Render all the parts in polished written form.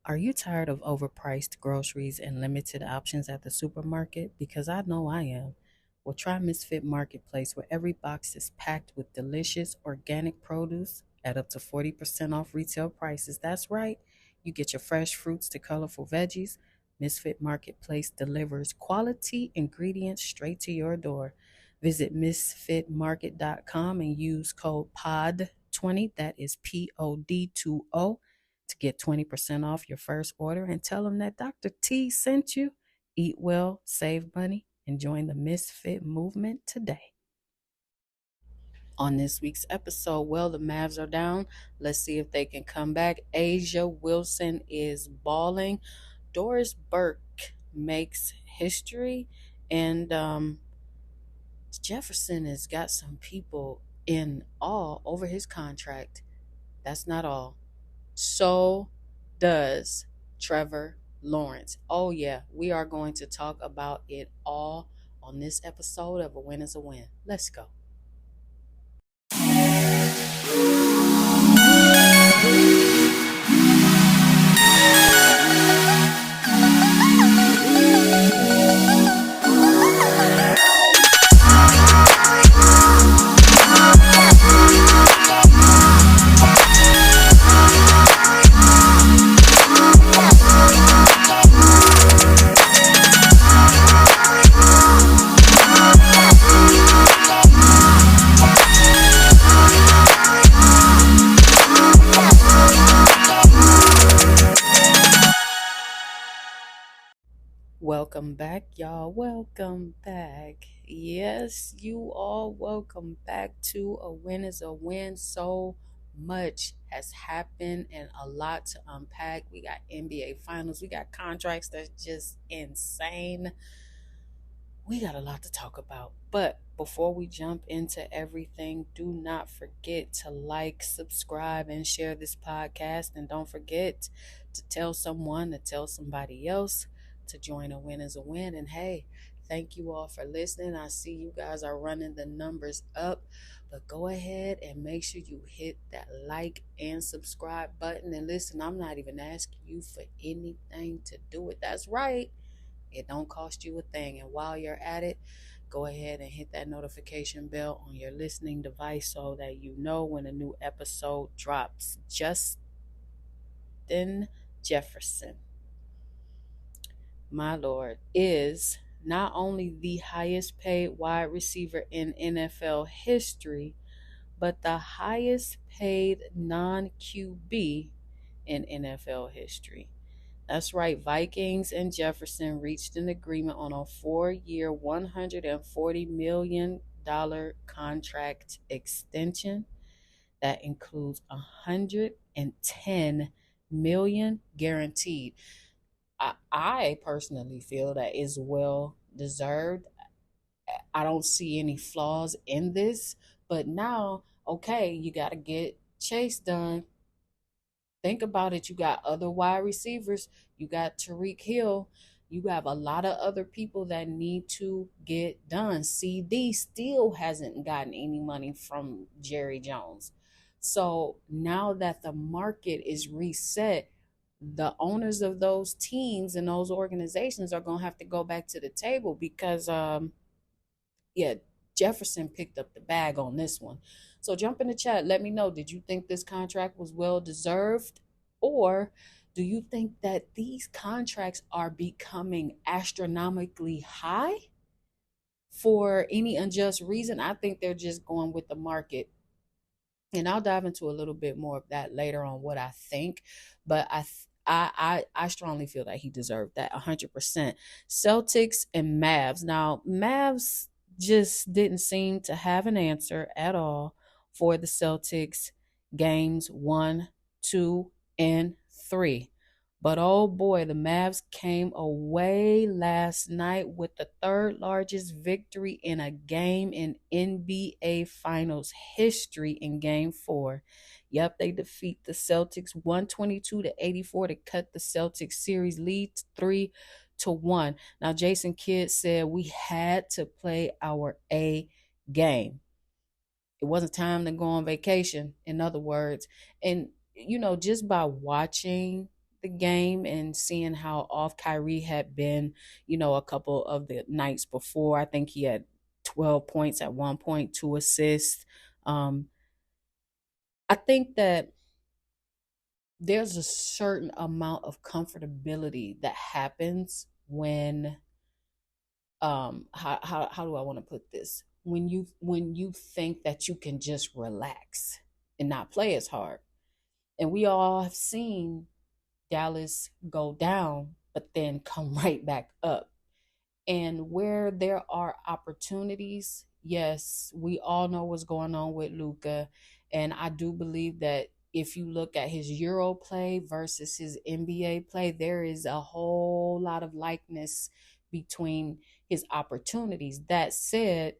Are you tired of overpriced groceries and limited options at the supermarket? Because I know I am. Well, try Misfit Marketplace, where every box is packed with delicious organic produce at up to 40% off retail prices. That's right. You get your fresh fruits to colorful veggies. Misfit Marketplace delivers quality ingredients straight to your door. Visit misfitmarket.com and use code POD20, that is POD20, to get 20% off your first order, and tell them that Dr. T sent you. Eat well, save money, and join the Misfit movement today. On this week's episode, well, the Mavs are down. Let's see if they can come back. Asia Wilson is balling. Doris Burke makes history. And Jefferson has got some people in awe over his contract. That's not all. So does Trevor Lawrence. Oh, yeah, we are going to talk about it all on this episode of A Win is a Win. Let's go. Welcome back, y'all. Welcome back. Yes, you all welcome back to A Win is a Win. So much has happened and a lot to unpack. We got NBA finals, we got contracts that's just insane. We got a lot to talk about. But before we jump into everything, do not forget to like, subscribe, and share this podcast. And don't forget to tell someone to tell somebody else to join A Win is a Win. And hey, thank you all for listening. I see you guys are running the numbers up. But go ahead and make sure you hit that like and subscribe button. And listen, I'm not even asking you for anything to do it. That's right. It don't cost you a thing. And while you're at it, go ahead and hit that notification bell on your listening device so that you know when a new episode drops. Justin Jefferson, my Lord, is not only the highest paid wide receiver in NFL history, but the highest paid non QB in NFL history. That's right. Vikings and Jefferson reached an agreement on a 4-year, $140 million contract extension that includes $110 million guaranteed. I personally feel that is well deserved. I don't see any flaws in this, but now, okay, you got to get Chase done. Think about it. You got other wide receivers. You got Tariq Hill. You have a lot of other people that need to get done. CD still hasn't gotten any money from Jerry Jones. So now that the market is reset, the owners of those teams and those organizations are going to have to go back to the table because, yeah, Jefferson picked up the bag on this one. So jump in the chat. Let me know. Did you think this contract was well deserved? Or do you think that these contracts are becoming astronomically high for any unjust reason? I think they're just going with the market. And I'll dive into a little bit more of that later on what I think. But I strongly feel that he deserved that 100%. Celtics and Mavs. Now, Mavs just didn't seem to have an answer at all for the Celtics games 1, 2, and 3. But oh boy, the Mavs came away last night with the third largest victory in a game in NBA Finals history in Game 4. Yep, they defeat the Celtics 122-84 to cut the Celtics series lead to 3-1. Now, Jason Kidd said we had to play our A game. It wasn't time to go on vacation, in other words. And, just by watching the game and seeing how off Kyrie had been, a couple of the nights before. I think he had 12 points at one point, two assists. Um, I think that there's a certain amount of comfortability that happens when how do I want to put this? When you think that you can just relax and not play as hard. And we all have seen Dallas go down, but then come right back up. And where there are opportunities, yes, we all know what's going on with Luca. And I do believe that if you look at his Euro play versus his NBA play, there is a whole lot of likeness between his opportunities. That said,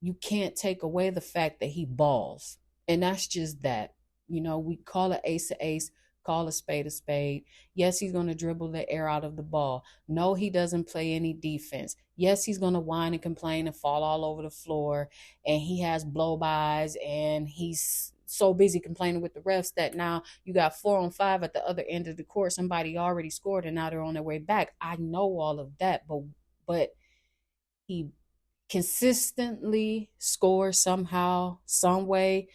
you can't take away the fact that he balls. And that's just that. We call an ace a ace, call a spade a spade. Yes, he's going to dribble the air out of the ball. No, he doesn't play any defense. Yes, he's going to whine and complain and fall all over the floor. And he has blow-bys and he's so busy complaining with the refs that now you got 4-on-5 at the other end of the court. Somebody already scored and now they're on their way back. I know all of that, but he consistently score somehow, some way.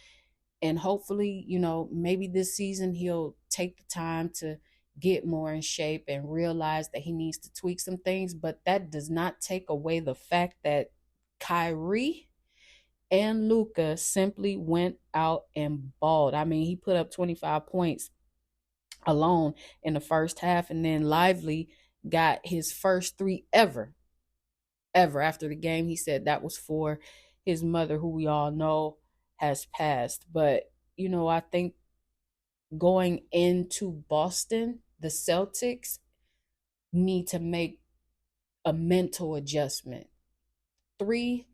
And hopefully, maybe this season he'll take the time to get more in shape and realize that he needs to tweak some things. But that does not take away the fact that Kyrie and Luca simply went out and balled. I mean, he put up 25 points alone in the first half, and then Lively got his first three ever. After the game, he said that was for his mother, who we all know has passed. But, I think going into Boston, the Celtics need to make a mental adjustment. 3-0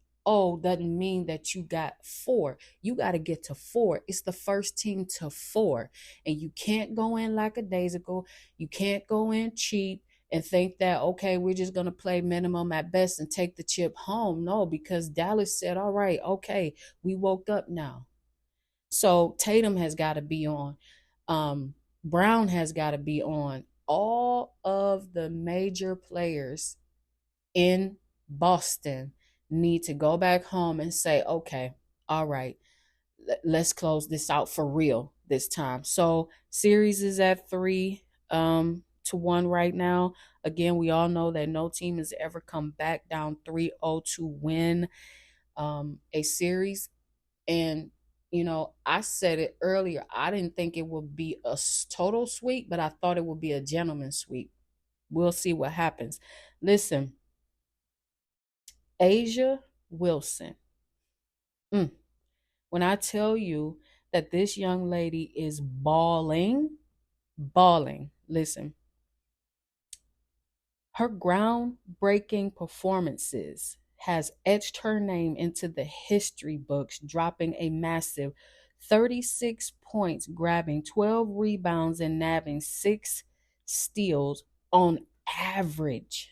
doesn't mean that you got four. You got to get to four. It's the first team to four. And you can't go in like a days ago. You can't go in cheap and think that, okay, we're just going to play minimum at best and take the chip home. No, because Dallas said, all right, okay, we woke up now. So Tatum has got to be on. Brown has got to be on. All of the major players in Boston need to go back home and say, okay, all right, let's close this out for real this time. So series is at 3-1 right now. Again, we all know that no team has ever come back down 3-0 to win a series. And I said it earlier, I didn't think it would be a total sweep, but I thought it would be a gentleman's sweep. We'll see what happens. Listen, Asia Wilson. When I tell you that this young lady is balling, listen, her groundbreaking performances has etched her name into the history books, dropping a massive 36 points, grabbing 12 rebounds, and nabbing 6 steals on average.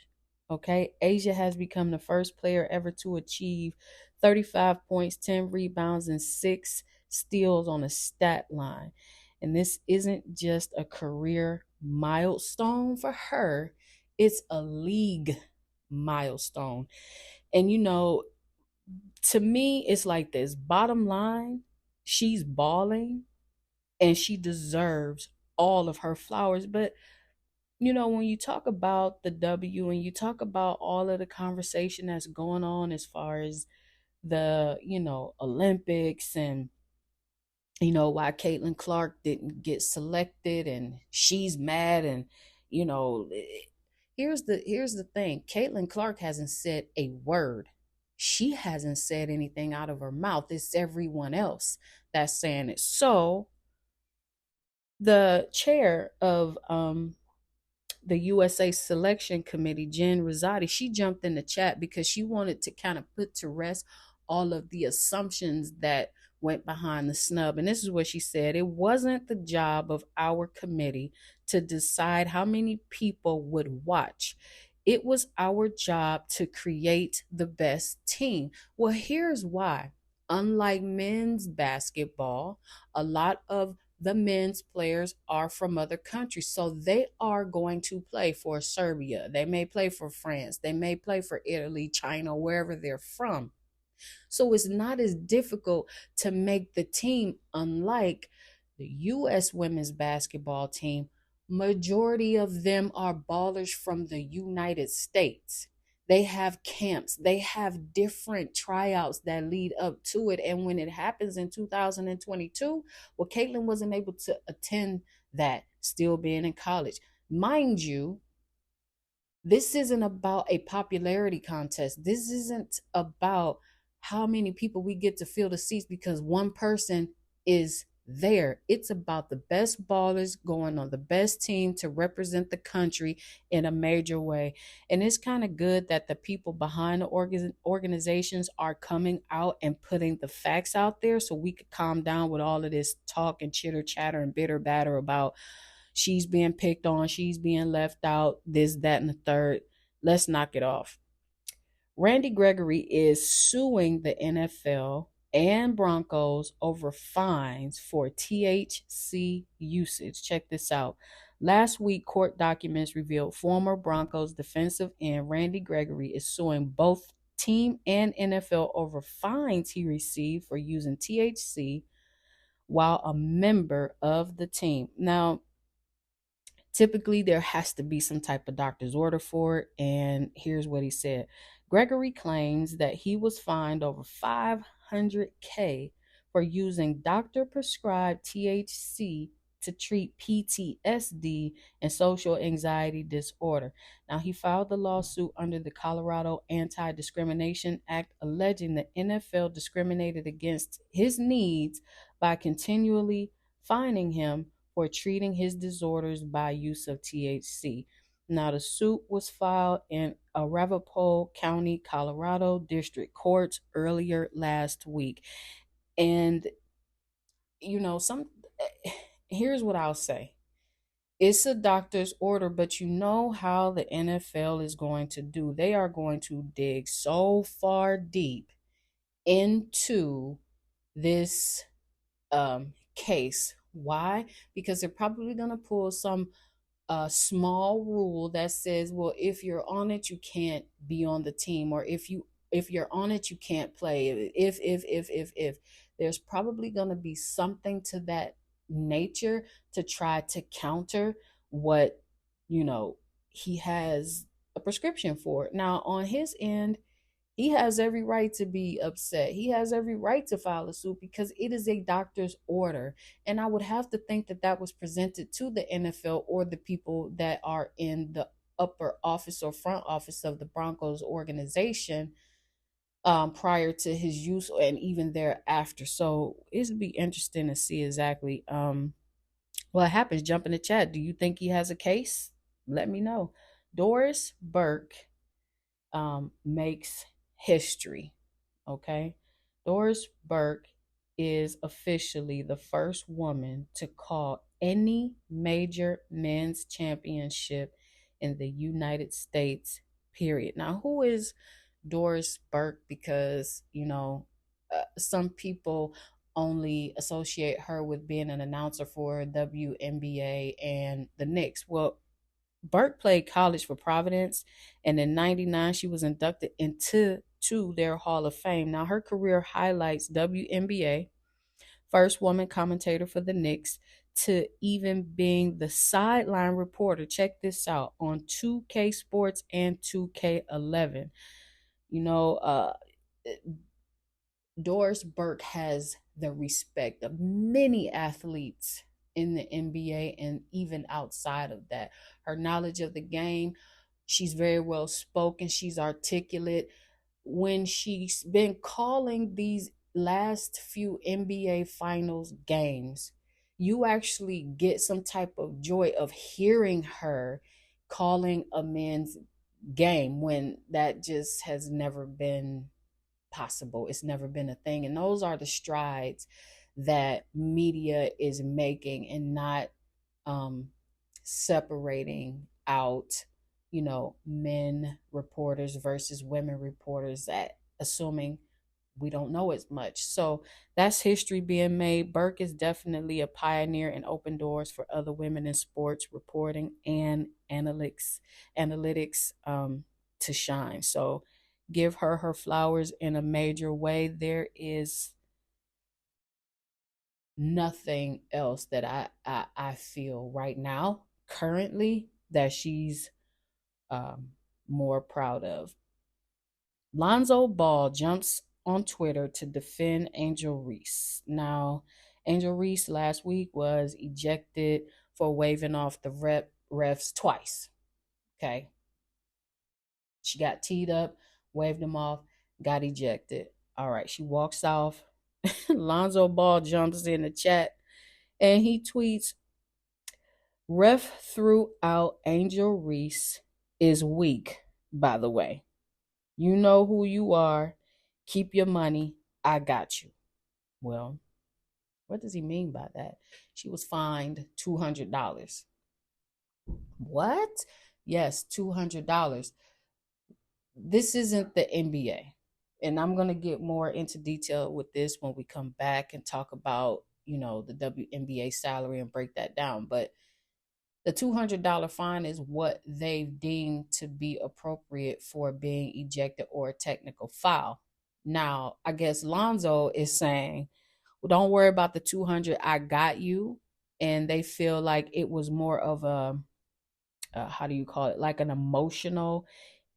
Okay, Asia has become the first player ever to achieve 35 points, 10 rebounds, and 6 steals on a stat line. And this isn't just a career milestone for her, it's a league milestone. And to me, it's like this. Bottom line, she's balling and she deserves all of her flowers. But when you talk about the W and you talk about all of the conversation that's going on as far as the, Olympics and why Caitlin Clark didn't get selected and she's mad and you know here's the thing. Caitlin Clark hasn't said a word. She hasn't said anything out of her mouth. It's everyone else that's saying it. So the chair of the USA Selection Committee, Jen Rosati, she jumped in the chat because she wanted to kind of put to rest all of the assumptions that went behind the snub. And this is what she said. It wasn't the job of our committee to decide how many people would watch. It was our job to create the best team. Well, here's why. Unlike men's basketball, a lot of the men's players are from other countries. So they are going to play for Serbia. They may play for France. They may play for Italy, China, wherever they're from. So it's not as difficult to make the team, unlike the U.S. women's basketball team. Majority of them are ballers from the United States. They have camps, they have different tryouts that lead up to it. And when it happens in 2022, well, Caitlin wasn't able to attend that, still being in college. Mind you, this isn't about a popularity contest. This isn't about how many people we get to fill the seats because one person is there. It's about the best ballers going on the best team to represent the country in a major way. And it's kind of good that the people behind the organizations are coming out and putting the facts out there so we could calm down with all of this talk and chitter chatter and bitter batter about she's being picked on, she's being left out, this, that, and the third. Let's knock it off. Randy Gregory is suing the NFL and Broncos over fines for THC usage. Check this out. Last week, court documents revealed former Broncos defensive end Randy Gregory is suing both team and NFL over fines he received for using THC while a member of the team. Now, typically, there has to be some type of doctor's order for it. And here's what he said. Gregory claims that he was fined over 500K for using doctor prescribed THC to treat PTSD and social anxiety disorder. Now, he filed the lawsuit under the Colorado Anti Discrimination Act, alleging the NFL discriminated against his needs by continually fining him for treating his disorders by use of THC. Now, the suit was filed in Arapahoe County, Colorado District Courts earlier last week. And, you know, here's what I'll say. It's a doctor's order, but you know how the NFL is going to do. They are going to dig so far deep into this case. Why? Because they're probably going to pull some small rule that says, well, if you're on it, you can't be on the team, or if you're on it, you can't play. If there's probably going to be something to that nature to try to counter what you know he has a prescription for. Now, on his end, he has every right to be upset. He has every right to file a suit because it is a doctor's order. And I would have to think that that was presented to the NFL or the people that are in the upper office or front office of the Broncos organization prior to his use and even thereafter. So it'll be interesting to see exactly what happens. Jump in the chat. Do you think he has a case? Let me know. Doris Burke makes history. Okay. Doris Burke is officially the first woman to call any major men's championship in the United States, period. Now, who is Doris Burke? Because, some people only associate her with being an announcer for WNBA and the Knicks. Well, Burke played college for Providence, and in '99 she was inducted into their Hall of Fame. Now, her career highlights WNBA, first woman commentator for the Knicks, to even being the sideline reporter. Check this out, on 2K Sports and 2K11. You know, Doris Burke has the respect of many athletes in the NBA and even outside of that. Her knowledge of the game, she's very well spoken, she's articulate. When she's been calling these last few NBA Finals games, you actually get some type of joy of hearing her calling a men's game when that just has never been possible. It's never been a thing. And those are the strides that media is making, and not separating out, men reporters versus women reporters, that assuming we don't know as much. So that's history being made. Burke is definitely a pioneer and open doors for other women in sports reporting and analytics to shine. So give her flowers in a major way. There is nothing else that I feel right now currently that she's um, more proud of. Lonzo Ball jumps on Twitter to defend Angel Reese. Now, Angel Reese last week was ejected for waving off the refs twice. Okay. She got teed up, waved them off, got ejected. All right. She walks off. Lonzo Ball jumps in the chat and he tweets, "Ref threw out Angel Reese is weak, by the way. You know who you are. Keep your money. I got you." Well, what does he mean by that? She was fined $200. What? Yes, $200. This isn't the NBA. And I'm going to get more into detail with this when we come back and talk about, the WNBA salary and break that down. But the $200 fine is what they've deemed to be appropriate for being ejected or a technical foul. Now, I guess Lonzo is saying, well, don't worry about the 200. I got you. And they feel like it was more of how do you call it? Like an emotional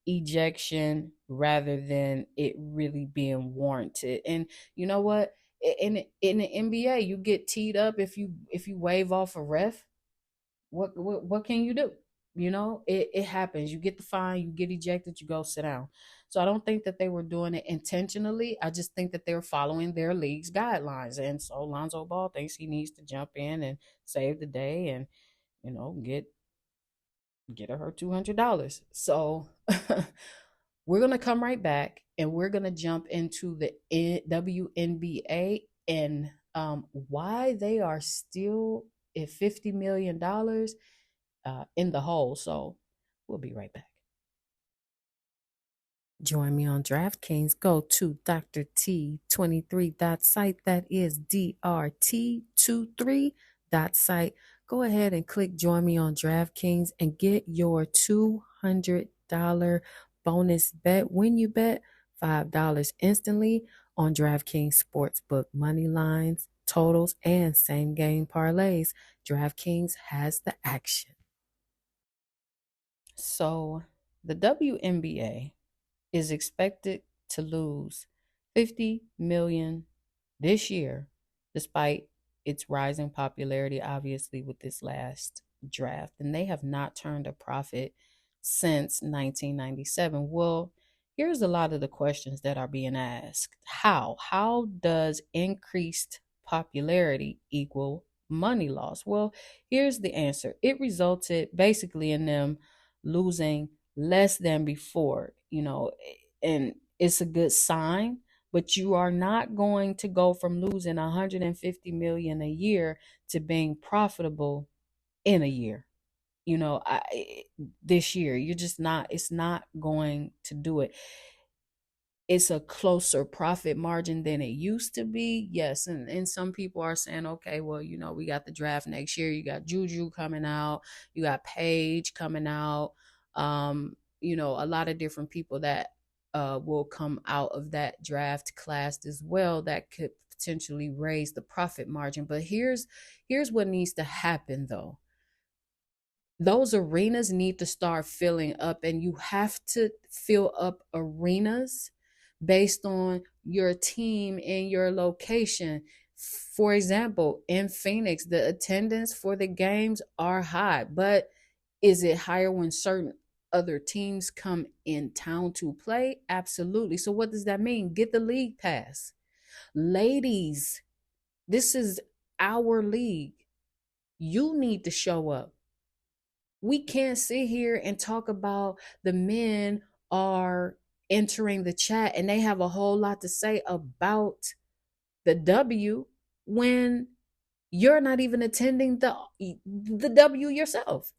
ejection rather than it really being warranted. And you know what? In the NBA, you get teed up if you wave off a ref. What can you do? It happens. You get the fine, you get ejected, you go sit down. So I don't think that they were doing it intentionally. I just think that they're following their league's guidelines. And so Lonzo Ball thinks he needs to jump in and save the day and, get her $200. So we're gonna come right back and we're gonna jump into the WNBA and why they are still at $50 million in the hole. So we'll be right back. Join me on DraftKings. Go to Dr. T23 site. That is DRT23 site. Go ahead and click join me on DraftKings and get your $200 bonus bet when you bet $5 instantly on DraftKings Sportsbook money lines, totals, and same game parlays. DraftKings has the action. So the WNBA is expected to lose 50 million this year, despite its rising popularity, obviously, with this last draft. And they have not turned a profit since 1997. Well, here's a lot of the questions that are being asked. How does increased popularity equal money loss? Well, here's the answer. It resulted basically in them losing less than before, and it's a good sign, but you are not going to go from losing 150 million a year to being profitable in a year. This year, you're just not, it's not going to do it. It's a closer profit margin than it used to be. Yes. And some people are saying, okay, well, we got the draft next year. You got Juju coming out. You got Paige coming out. A lot of different people that will come out of that draft class as well that could potentially raise the profit margin. But here's what needs to happen though. Those arenas need to start filling up, and you have to fill up arenas based on your team and your location. For example, in Phoenix, the attendance for the games are high, but is it higher when certain other teams come in town to play? Absolutely. So what does that mean? Get the league pass. Ladies, this is our league. You need to show up. We can't sit here and talk about the men are entering the chat and they have a whole lot to say about the W when you're not even attending the W yourself.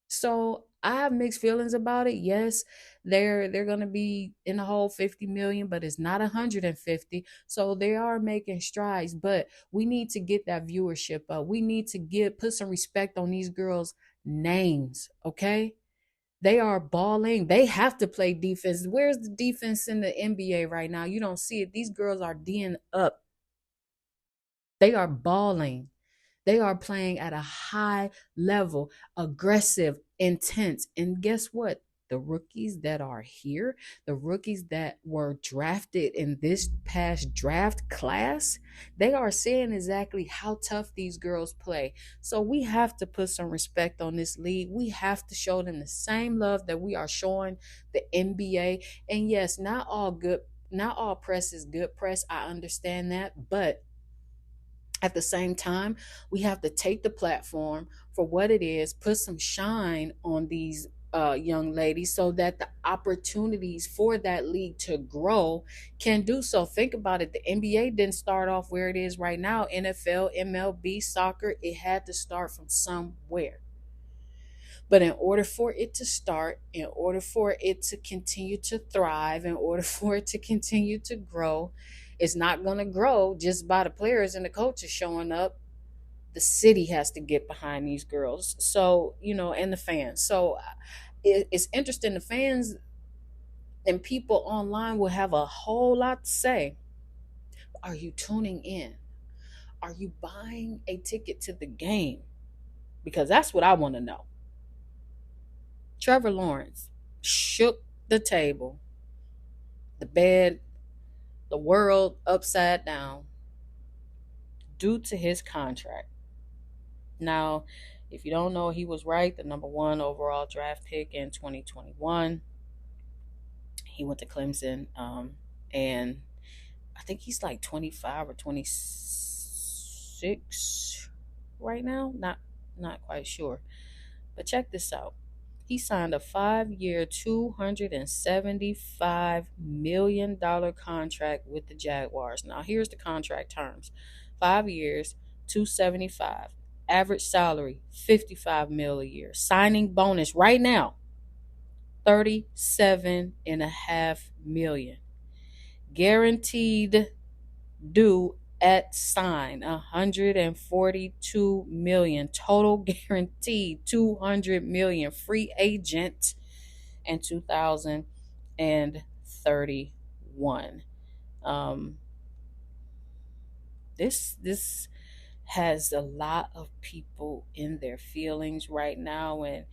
So I have mixed feelings about it. Yes, they're gonna be in the whole 50 million, but it's not 150. So they are making strides, but we need to get that viewership up. We need to get put some respect on these girls' names, okay? They are balling. They have to play defense. Where's the defense in the NBA right now? You don't see it. These girls are D'ing up. They are balling. They are playing at a high level, aggressive, intense. And guess what? The rookies that are here, the rookies that were drafted in this past draft class, they are seeing exactly how tough these girls play. So we have to put some respect on this league. We have to show them the same love that we are showing the NBA. And yes, not all press is good press. I understand that, but at the same time, we have to take the platform for what it is, put some shine on these young ladies so that the opportunities for that league to grow can do so. Think about it. The NBA didn't start off where it is right now. NFL, MLB, soccer, it had to start from somewhere. But in order for it to start, in order for it to continue to thrive, in order for it to continue to grow, it's not going to grow just by the players and the coaches showing up. The city has to get behind these girls. So, and the fans. So it's interesting. The fans and people online will have a whole lot to say. Are you tuning in? Are you buying a ticket to the game? Because that's what I want to know. Trevor Lawrence shook the table, the bed, the world upside down due to his contract. Now, if you don't know, he was right, the number one overall draft pick in 2021. He went to Clemson, and I think he's like 25 or 26 right now. Not quite sure. But check this out. He signed a 5-year, $275 million contract with the Jaguars. Now, here's the contract terms: 5 years, 275. Average salary, 55 mil a year. Signing bonus right now, 37.5 million. Guaranteed due at sign, 142 million. Total guaranteed, 200 million. Free agent in 2031. This has a lot of people in their feelings right now, and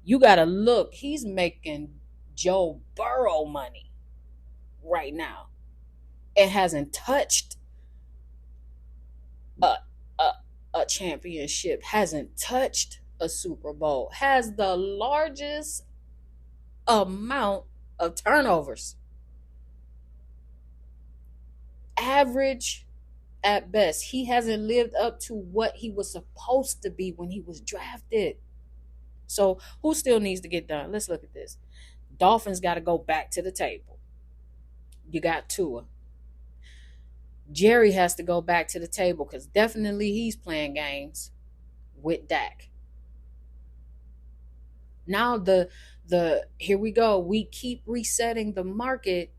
you gotta look. He's making Joe Burrow money right now. It hasn't touched a, a, a championship, hasn't touched a Super Bowl, has the largest amount of turnovers. Average at best. He hasn't lived up to what he was supposed to be when he was drafted. So who still needs to get done? Let's look at this. Dolphins got to go back to the table. You got Tua. Jerry has to go back to the table because definitely he's playing games with Dak. Now the here we go. We keep resetting the market,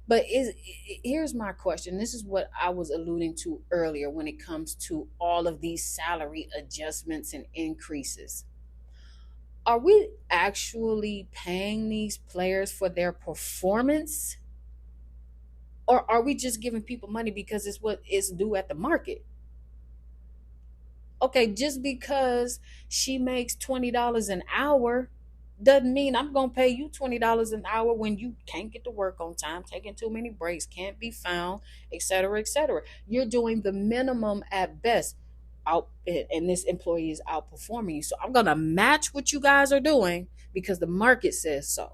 but here's my question. This is what I was alluding to earlier when it comes to all of these salary adjustments and increases. Are we actually paying these players for their performance? Or are we just giving people money because it's what is due at the market? Okay, just because she makes $20 an hour doesn't mean I'm going to pay you $20 an hour when you can't get to work on time, taking too many breaks, can't be found, etc., etc. You're doing the minimum at best. Out, and this employee is outperforming you. So I'm going to match what you guys are doing because the market says so.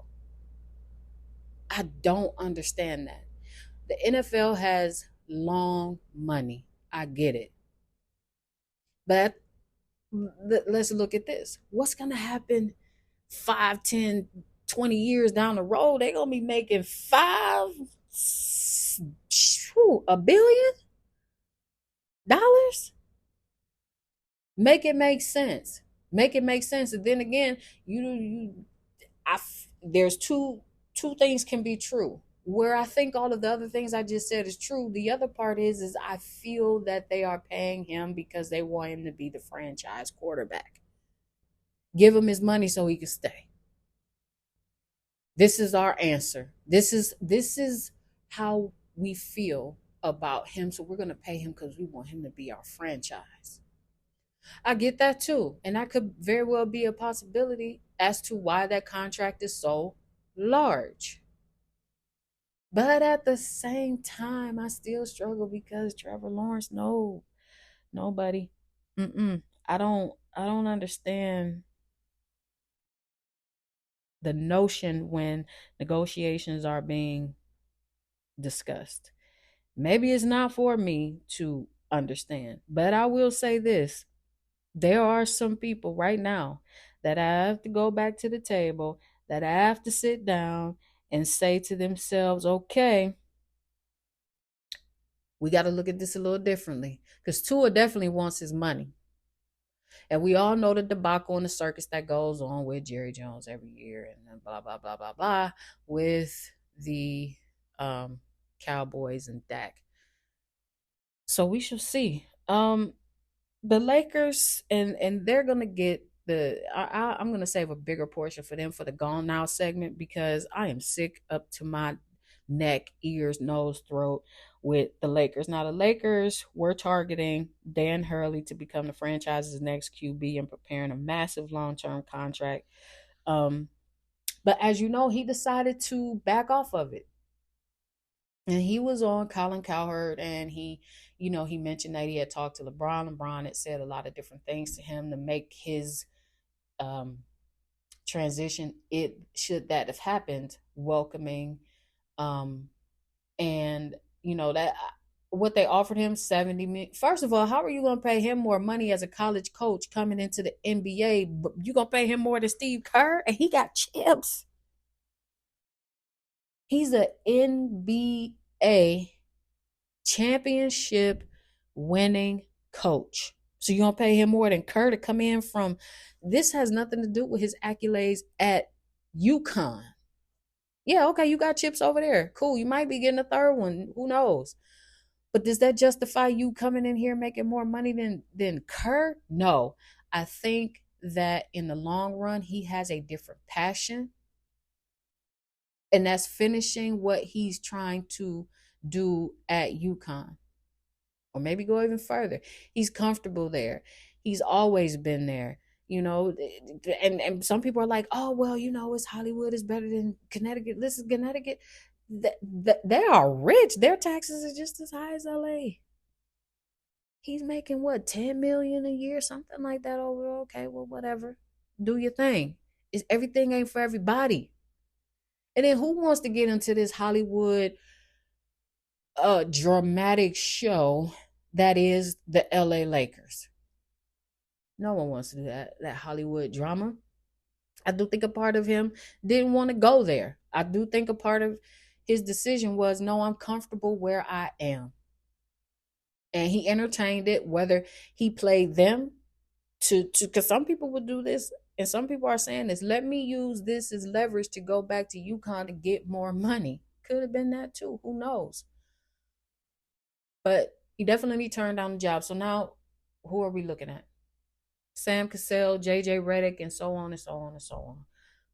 I don't understand that. The NFL has long money. I get it. But let's look at this. What's going to happen 5, 10, 20 years down the road? They're going to be making $1 billion? Make it make sense. Make it make sense. And then again, there's two things can be true. Where I think all of the other things I just said is true, the other part is I feel that they are paying him because they want him to be the franchise quarterback. Give him his money so he can stay. This is our answer. This is how we feel about him. So we're gonna pay him because we want him to be our franchise. I get that too. And that could very well be a possibility as to why that contract is so large. But at the same time, I still struggle because Trevor Lawrence, no, nobody. Mm-mm. I don't understand the notion when negotiations are being discussed. Maybe it's not for me to understand, but I will say this. There are some people right now that I have to go back to the table, that I have to sit down and say to themselves, okay, we got to look at this a little differently. Because Tua definitely wants his money. And we all know the debacle and the circus that goes on with Jerry Jones every year and then blah, blah, blah, blah, blah with the Cowboys and Dak. So we shall see. The Lakers and they're gonna get I'm gonna save a bigger portion for them for the Gone Now segment because I am sick up to my neck, ears, nose, throat with the Lakers. Now the Lakers were targeting Dan Hurley to become the franchise's next QB and preparing a massive long-term contract. Um, but as you know, he decided to back off of it. And he was on Colin Cowherd, and he mentioned that he had talked to LeBron. LeBron had said a lot of different things to him to make his um, transition, it should that have happened, welcoming. Um, and that what they offered him 70 million. First of all, how are you going to pay him more money as a college coach coming into the NBA? But you going to pay him more than Steve Kerr, and he got chips. He's a NBA championship winning coach. So you're gonna pay him more than Kerr to come in from this has nothing to do with his accolades at UConn. Yeah, okay, you got chips over there. Cool. You might be getting a third one. Who knows? But does that justify you coming in here making more money than Kerr? No. I think that in the long run, he has a different passion. And that's finishing what he's trying to do at UConn. Or maybe go even further. He's comfortable there. He's always been there. And some people are like, oh well, it's Hollywood is better than Connecticut. This is Connecticut. They are rich. Their taxes are just as high as LA. He's making what 10 million a year, something like that over. Okay, well, whatever. Do your thing. It's everything ain't for everybody. And then who wants to get into this Hollywood dramatic show that is the LA Lakers? No one wants to do that Hollywood drama. I do think a part of him didn't want to go there. I do think a part of his decision was, no, I'm comfortable where I am. And he entertained it, whether he played them to because some people would do this, and some people are saying this, let me use this as leverage to go back to UConn to get more money. Could have been that too. Who knows? But he definitely turned down the job. So now who are we looking at? Sam Cassell, JJ Redick, and so on and so on and so on.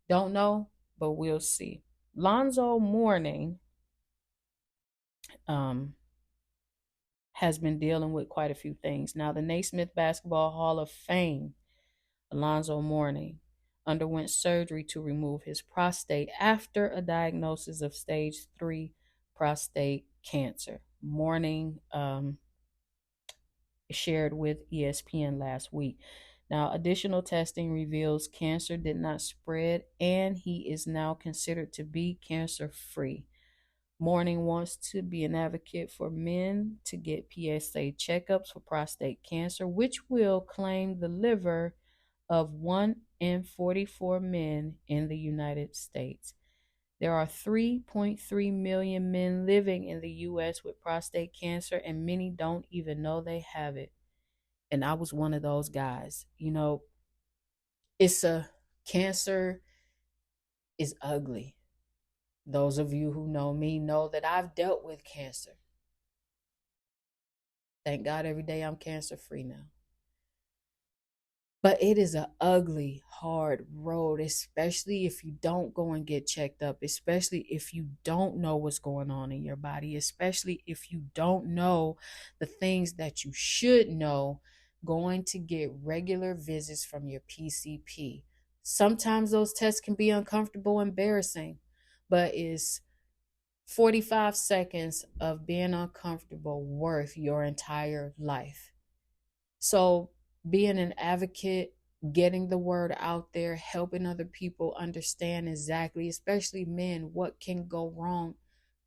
Don't know, but we'll see. Lonzo Mourning has been dealing with quite a few things. Now, the Naismith Basketball Hall of Fame, Alonzo Mourning, underwent surgery to remove his prostate after a diagnosis of stage 3 prostate cancer. Mourning shared with ESPN last week. Now, additional testing reveals cancer did not spread, and he is now considered to be cancer-free. Mourning wants to be an advocate for men to get PSA checkups for prostate cancer, which will claim the liver of 1 in 44 men in the United States. There are 3.3 million men living in the U.S. with prostate cancer, and many don't even know they have it. And I was one of those guys. It's a cancer is ugly. Those of you who know me know that I've dealt with cancer. Thank God every day I'm cancer free now. But it is an ugly, hard road, especially if you don't go and get checked up, especially if you don't know what's going on in your body, especially if you don't know the things that you should know, going to get regular visits from your PCP. Sometimes those tests can be uncomfortable, embarrassing, but is 45 seconds of being uncomfortable worth your entire life? So, being an advocate, getting the word out there, helping other people understand exactly, especially men, what can go wrong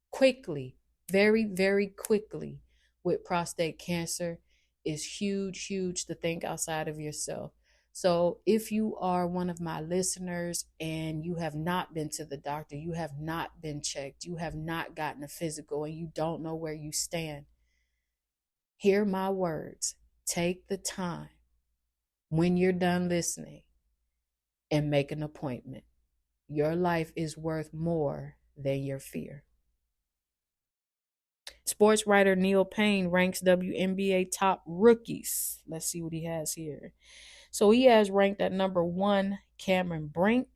quickly, very, very quickly with prostate cancer is huge, huge to think outside of yourself. So, if you are one of my listeners and you have not been to the doctor, you have not been checked, you have not gotten a physical, and you don't know where you stand, hear my words. Take the time when you're done listening and make an appointment. Your life is worth more than your fear. Sports writer Neil Payne ranks WNBA top rookies. Let's see what he has here. So he has ranked at number 1 Cameron Brink,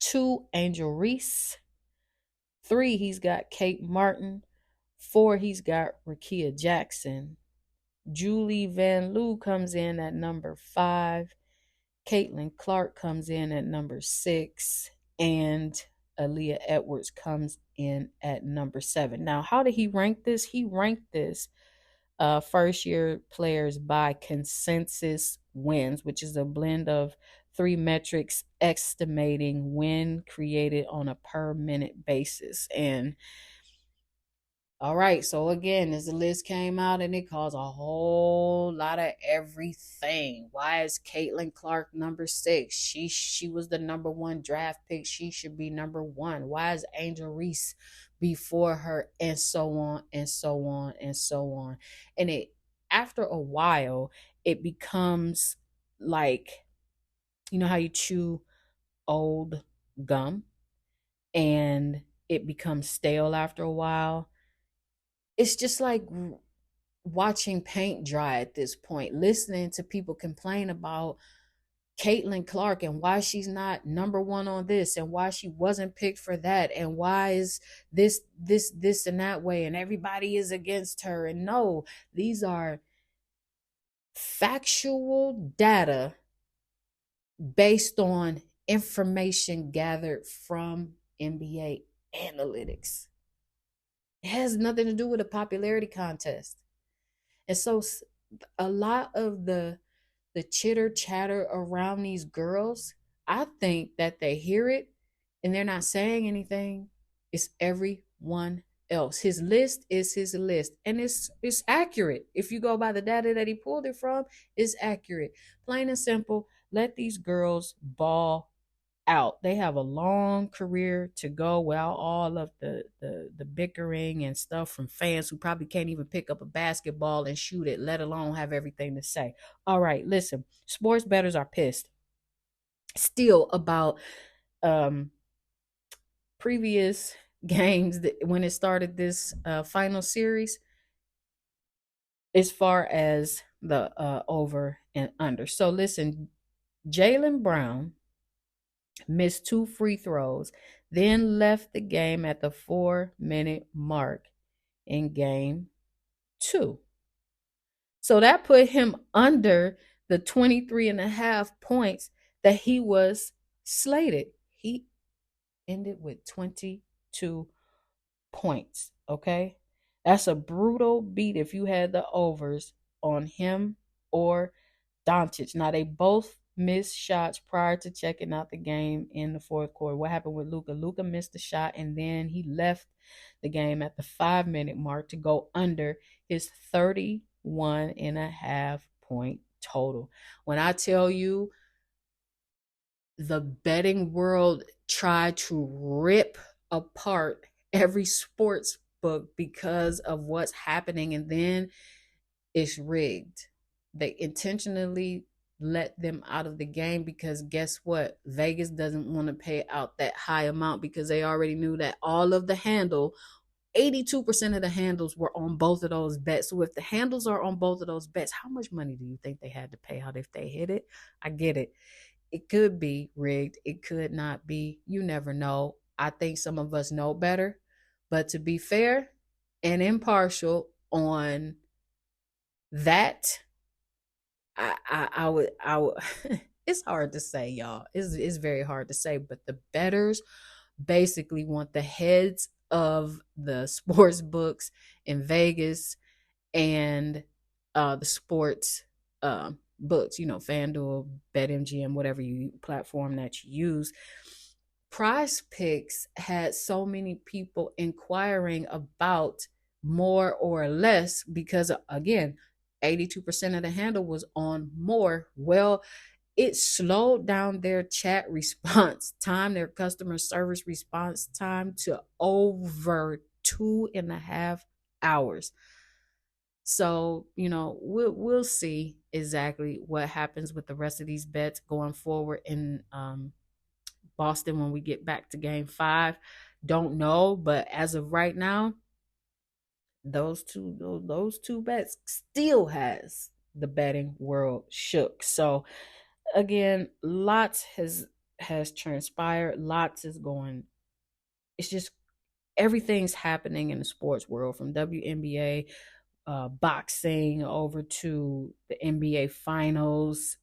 2 Angel Reese, 3 he's got Kate Martin, 4 he's got Rakia Jackson. Julie Van Loo comes in at number 5. Caitlin Clark comes in at number 6, and Aaliyah Edwards comes in at number 7. Now, how did he rank this? He ranked this first year players by consensus wins, which is a blend of 3 metrics estimating win created on a per minute basis. And all right, so again, as the list came out and it caused a whole lot of everything. Why is Caitlin Clark number 6? She was the number 1 draft pick. She should be number 1. Why is Angel Reese before her? And so on and so on and so on. And it after a while, it becomes like, you know how you chew old gum and it becomes stale after a while. It's just like watching paint dry at this point, listening to people complain about Caitlin Clark and why she's not number 1 on this and why she wasn't picked for that and why is this and that way and everybody is against her. And no, these are factual data based on information gathered from NBA analytics. It has nothing to do with a popularity contest. And so a lot of the chitter chatter around these girls, I think that they hear it and they're not saying anything. It's everyone else. His list is his list, and it's accurate. If you go by the data that he pulled it from, it's accurate. Plain and simple. Let these girls ball out. They have a long career to go without all of the bickering and stuff from fans who probably can't even pick up a basketball and shoot it, let alone have everything to say. All right, listen, sports bettors are pissed still about previous games that when it started this final series as far as the over and under. So listen, Jaylen Brown missed 2 free throws, then left the game at the 4-minute mark in game 2. So that put him under the 23 and a half points that he was slated. He ended with 22 points, okay? That's a brutal beat if you had the overs on him or Doncic. Now, they both missed shots prior to checking out the game in the fourth quarter. What happened with Luka? Luka missed the shot, and then he left the game at the 5-minute mark to go under his 31 and a half point total. When I tell you the betting world tried to rip apart every sports book because of what's happening, and then it's rigged. They intentionally let them out of the game, because guess what? Vegas doesn't want to pay out that high amount because they already knew that all of the handle, 82% of the handles were on both of those bets. So if the handles are on both of those bets, how much money do you think they had to pay out if they hit it? I get it. It could be rigged. It could not be. You never know. I think some of us know better. But to be fair and impartial on that, I would it's hard to say, y'all. It's very hard to say, but the betters basically want the heads of the sports books in Vegas and the sports books, FanDuel, BetMGM, whatever you platform that you use. Prize Picks had so many people inquiring about more or less because, again, 82% of the handle was on more. Well, it slowed down their chat response time, their customer service response time, to over 2.5 hours. So, we'll see exactly what happens with the rest of these bets going forward in Boston when we get back to game 5. Don't know, but as of right now, those two bets still has the betting world shook. So again, lots has transpired, lots is going. It's just everything's happening in the sports world, from WNBA, boxing, over to the NBA finals.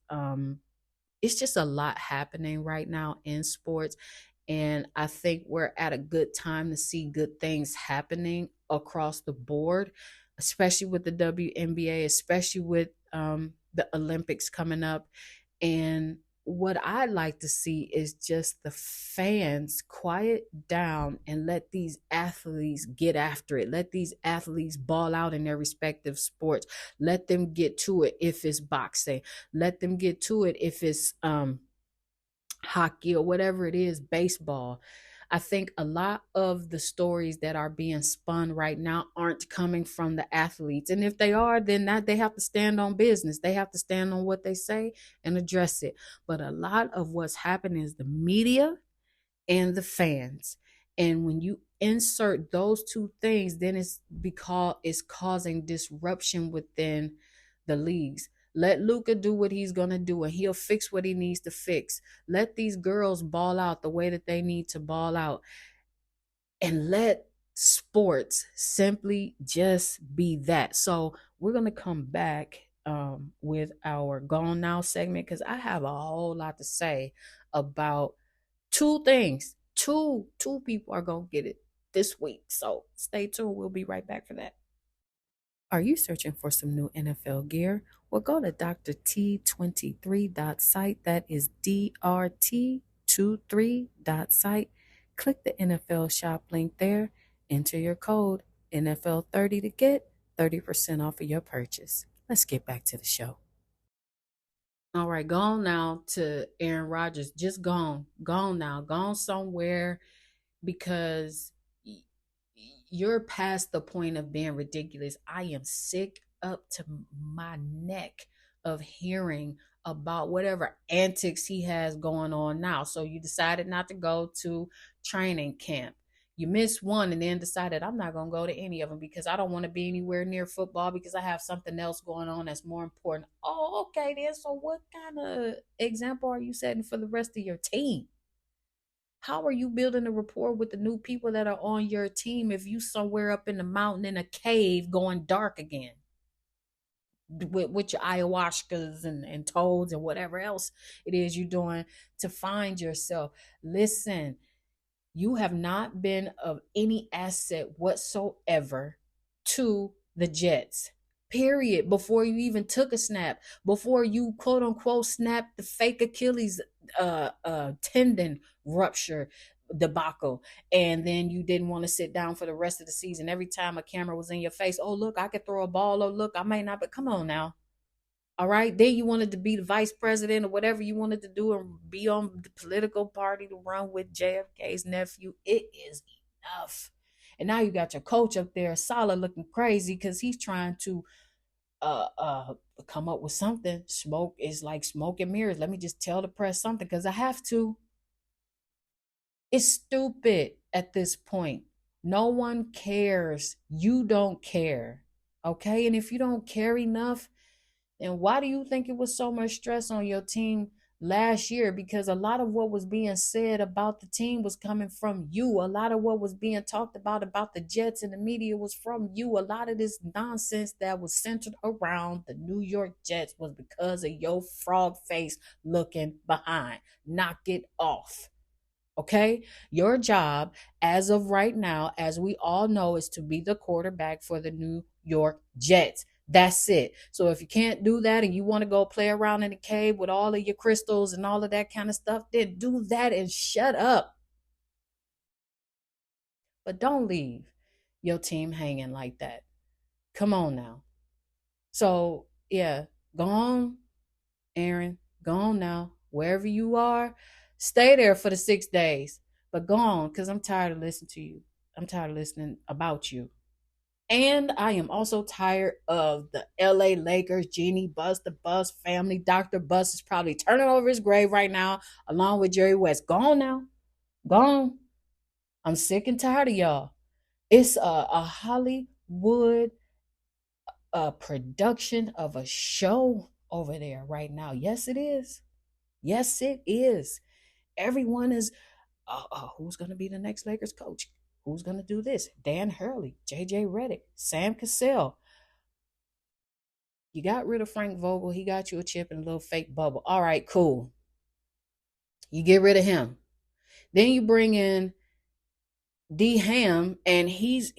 It's just a lot happening right now in sports. And I think we're at a good time to see good things happening across the board, especially with the WNBA, especially with the Olympics coming up. And what I'd like to see is just the fans quiet down and let these athletes get after it. Let these athletes ball out in their respective sports. Let them get to it if it's boxing. Let them get to it if it's hockey or whatever it is, baseball. I think a lot of the stories that are being spun right now aren't coming from the athletes. And if they are, then that they have to stand on business. They have to stand on what they say and address it. But a lot of what's happening is the media and the fans. And when you insert those two things, then it's because it's causing disruption within the leagues. Let Luca do what he's going to do, and he'll fix what he needs to fix. Let these girls ball out the way that they need to ball out, and let sports simply just be that. So we're going to come back with our Gone Now segment, because I have a whole lot to say about two things. Two people are going to get it this week. So stay tuned. We'll be right back for that. Are you searching for some new NFL gear? Well, go to DrT23.site. That is DRT23.site. Click the NFL shop link there. Enter your code NFL30 to get 30% off of your purchase. Let's get back to the show. All right, gone now to Aaron Rodgers. Just gone now, gone somewhere, because you're past the point of being ridiculous. I am sick up to my neck of hearing about whatever antics he has going on now. So you decided not to go to training camp. You missed one and then decided, I'm not going to go to any of them because I don't want to be anywhere near football because I have something else going on that's more important. Oh, okay then. So what kind of example are you setting for the rest of your team? How are you building a rapport with the new people that are on your team if you somewhere up in the mountain in a cave going dark again with your ayahuascas and toads and whatever else it is you're doing to find yourself? Listen, you have not been of any asset whatsoever to the Jets. Period. Before you even took a snap, before you quote unquote snapped the fake Achilles tendon rupture debacle, and then you didn't want to sit down for the rest of the season. Every time a camera was in your face, oh look, I could throw a ball. Oh look, I may not, but come on now. All right. Then you wanted to be the vice president or whatever you wanted to do and be on the political party to run with JFK's nephew. It is enough. And now you got your coach up there, Salah, looking crazy because he's trying to uh uh come up with something. Smoke is like smoke and mirrors. Let me just tell the press something because I have to. It's stupid at this point. No one cares. You don't care. Okay? And if you don't care enough, then why do you think it was so much stress on your team last year? Because a lot of what was being said about the team was coming from you. A lot of what was being talked about the Jets in the media was from you. A lot of this nonsense that was centered around the New York Jets was because of your frog face looking behind. Knock it off. Okay. Your job as of right now, as we all know, is to be the quarterback for the New York Jets. That's it. So if you can't do that and you want to go play around in the cave with all of your crystals and all of that kind of stuff, then do that and shut up. But don't leave your team hanging like that. Come on now. So, yeah, go on, Aaron. Go on now. Wherever you are, stay there for the 6 days. But go on, because I'm tired of listening to you. I'm tired of listening about you. And I am also tired of the LA Lakers, Genie Bus, the Bus family. Dr. Bus is probably turning over his grave right now, along with Jerry West. Go on now. Go on. I'm sick and tired of y'all. It's a Hollywood production of a show over there right now. Yes, it is. Yes, it is. Everyone is, who's going to be the next Lakers coach? Who's going to do this? Dan Hurley, JJ Redick, Sam Cassell. You got rid of Frank Vogel. He got you a chip in a little fake bubble. All right, cool. You get rid of him. Then you bring in D Ham, and he's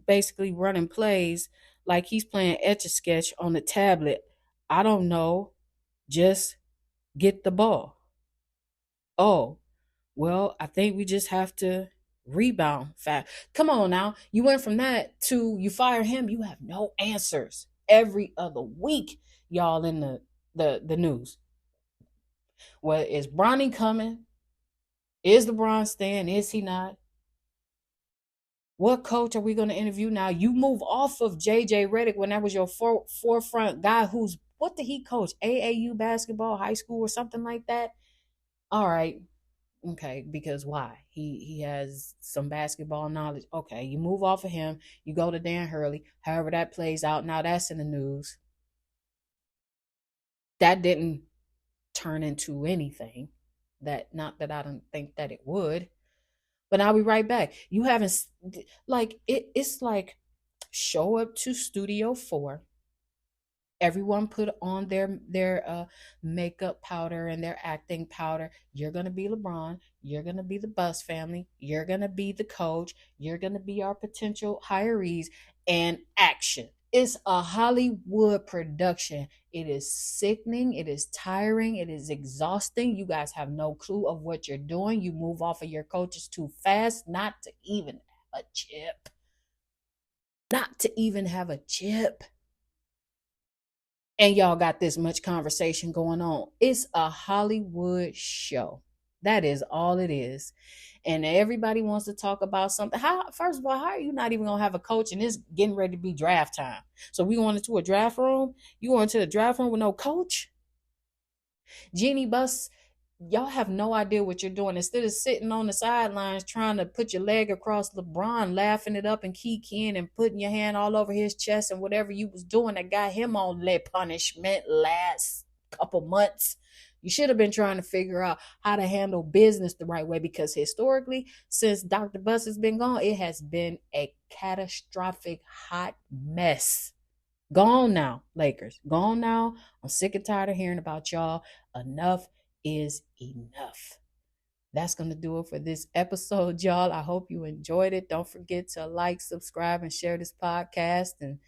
basically running plays like he's playing Etch a Sketch on the tablet. I don't know. Just get the ball. Oh, well, I think we just have to rebound fast. Come on now. You went from that to you fire him. You have no answers. Every other week, y'all in the news. Well, is Bronny coming? Is LeBron staying? Is he not? What coach are we going to interview now? You move off of JJ Redick when that was your forefront guy who's, what did he coach? AAU basketball, high school, or something like that? All right. Okay, because why? He has some basketball knowledge. Okay, you move off of him, you go to Dan Hurley. However that plays out, now that's in the news. That didn't turn into anything. That not that I don't think that it would. But I'll be right back. You haven't like it's like show up to Studio 4. Everyone put on their makeup powder and their acting powder. You're gonna be LeBron. You're gonna be the Bus family. You're gonna be the coach. You're gonna be our potential hirees. And action. It's a Hollywood production. It is sickening. It is tiring. It is exhausting. You guys have no clue of what you're doing. You move off of your coaches too fast, not to even have a chip. Not to even have a chip. And y'all got this much conversation going on. It's a Hollywood show. That is all it is. And everybody wants to talk about something. How, first of all, how are you not even gonna have a coach and it's getting ready to be draft time? So we going into a draft room? You going to the draft room with no coach? Jeannie Buss, y'all have no idea what you're doing. Instead of sitting on the sidelines trying to put your leg across LeBron, laughing it up and kikiing and putting your hand all over his chest and whatever you was doing that got him on le punishment last couple months. You should have been trying to figure out how to handle business the right way, because historically, since Dr. Buss has been gone, it has been a catastrophic hot mess. Gone now, Lakers. Gone now. I'm sick and tired of hearing about y'all. Enough is enough. That's going to do it for this episode, y'all. I hope you enjoyed it. Don't forget to like, subscribe, and share this podcast. And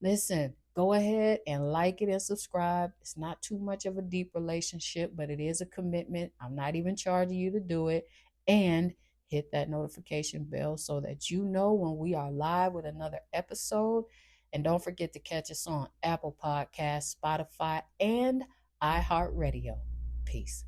listen, go ahead and like it and subscribe. It's not too much of a deep relationship, but it is a commitment. I'm not even charging you to do it. And hit that notification bell so that you know when we are live with another episode. And don't forget to catch us on Apple Podcasts, Spotify, and iHeartRadio. Peace.